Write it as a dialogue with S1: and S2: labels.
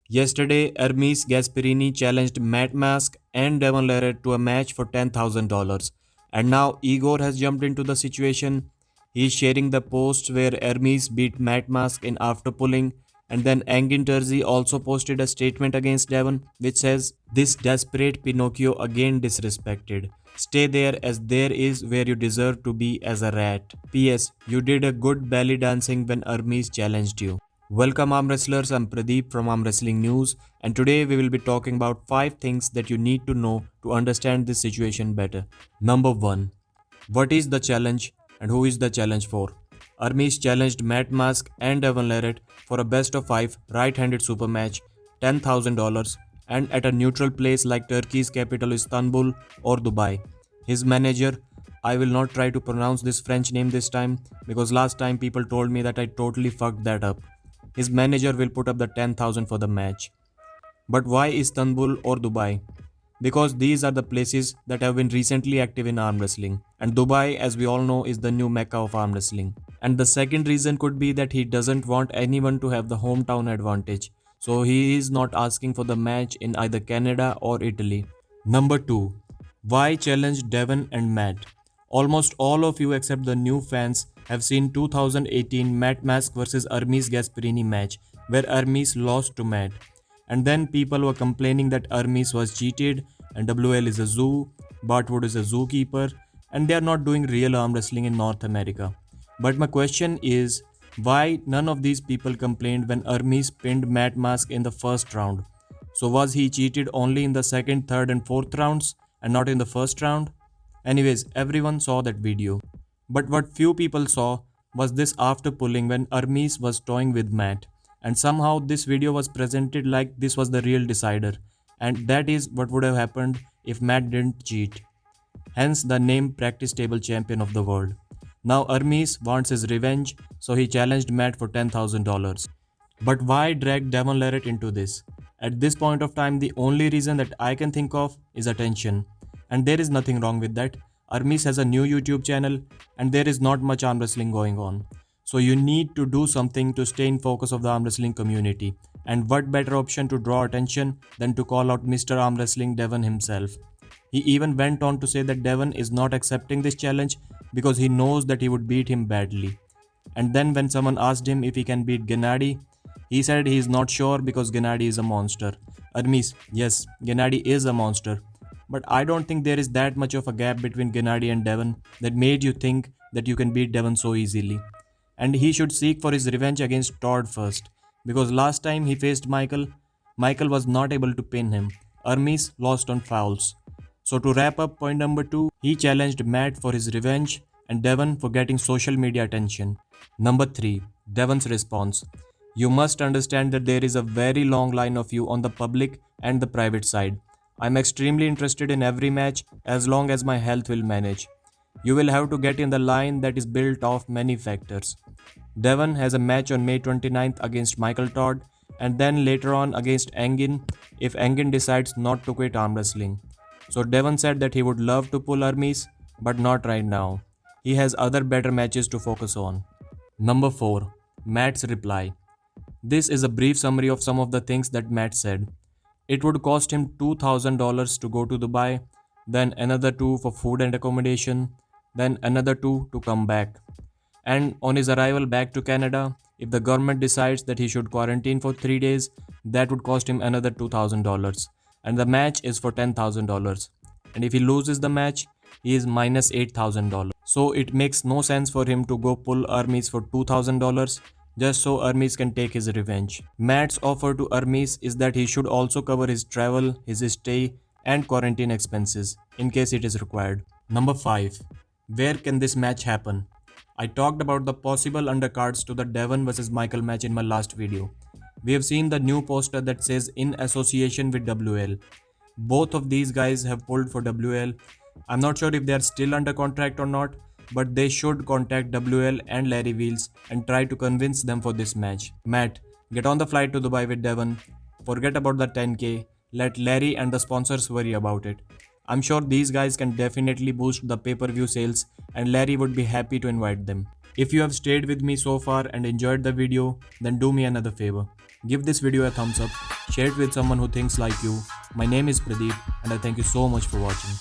S1: Yesterday, ERMES GASPARINI challenged Matt Mask and Devon Larrett to a match for $10,000. And now Igor has jumped into the situation. He is sharing the post where ERMES beat Matt Mask in after pulling. And then Engin Terzi also posted a statement against Devon which says, "This desperate Pinocchio again disrespected. Stay there as there is where you deserve to be as a rat. P.S. You did a good belly dancing when Hermes challenged you." Welcome arm wrestlers, I'm Pradeep from Arm Wrestling News, and today we will be talking about 5 things that you need to know to understand this situation better. Number 1. What is the challenge and who is the challenge for? Hermes challenged Matt Mask and Devon Larrett for a best of 5 right-handed super match, $10,000, and at a neutral place like Turkey's capital Istanbul or Dubai. His manager, I will not try to pronounce this French name this time because last time people told me that I totally fucked that up. His manager will put up the 10,000 for the match. But why Istanbul or Dubai? Because these are the places that have been recently active in arm wrestling. And Dubai, as we all know, is the new mecca of arm wrestling. And the second reason could be that he doesn't want anyone to have the hometown advantage. So he is not asking for the match in either Canada or Italy. Number 2. Why challenge Devon and Matt? Almost all of you except the new fans have seen 2018 Matt Mask vs Hermes Gasparini match where Hermes lost to Matt. And then people were complaining that Hermes was cheated and WL is a zoo, Bartwood is a zookeeper, and they are not doing real arm wrestling in North America. But my question is, why none of these people complained when Hermes pinned Matt Mask in the first round? So was he cheated only in the second, third and fourth rounds and not in the first round? Anyways, everyone saw that video. But what few people saw was this after pulling when Hermes was toying with Matt. And somehow this video was presented like this was the real decider. And that is what would have happened if Matt didn't cheat. Hence the name practice table champion of the world. Now Hermes wants his revenge, so he challenged Matt for $10,000. But why drag Devon Larrett into this? At this point of time, the only reason that I can think of is attention. And there is nothing wrong with that. Hermes has a new YouTube channel and there is not much arm wrestling going on. So you need to do something to stay in focus of the arm wrestling community. And what better option to draw attention than to call out Mr. Arm Wrestling Devon himself. He even went on to say that Devon is not accepting this challenge because he knows that he would beat him badly. And then when someone asked him if he can beat Gennady, he said he is not sure because Gennady is a monster. Hermes, yes, Gennady is a monster. But I don't think there is that much of a gap between Gennady and Devon that made you think that you can beat Devon so easily. And he should seek for his revenge against Todd first. Because last time he faced Michael, Michael was not able to pin him. Hermes lost on fouls. So to wrap up point number 2, he challenged Matt for his revenge and Devon for getting social media attention. Number 3, Devon's response. You must understand that there is a very long line of you on the public and the private side. I'm extremely interested in every match as long as my health will manage. You will have to get in the line that is built of many factors. Devon has a match on May 29th against Michael Todd and then later on against Engin if Engin decides not to quit arm wrestling. So Devon said that he would love to pull Hermes but not right now. He has other better matches to focus on. Number 4. Matt's reply. This is a brief summary of some of the things that Matt said. It would cost him $2,000 to go to Dubai, then another 2 for food and accommodation, then another 2 to come back. And on his arrival back to Canada, if the government decides that he should quarantine for 3 days, that would cost him another $2,000. And the match is for $10,000. And if he loses the match, he is minus $8,000. So it makes no sense for him to go pull Hermes for $2,000 just so Hermes can take his revenge. Matt's offer to Hermes is that he should also cover his travel, his stay and quarantine expenses in case it is required. Number 5. Where can this match happen? I talked about the possible undercards to the Devon vs Michael match in my last video. We have seen the new poster that says in association with WL. Both of these guys have pulled for WL. I'm not sure if they are still under contract or not, but they should contact WL and Larry Wheels and try to convince them for this match. Matt, get on the flight to Dubai with Devon. Forget about the 10k. Let Larry and the sponsors worry about it. I'm sure these guys can definitely boost the pay-per-view sales and Larry would be happy to invite them. If you have stayed with me so far and enjoyed the video, then do me another favor. Give this video a thumbs up, share it with someone who thinks like you. My name is Pradeep and I thank you so much for watching.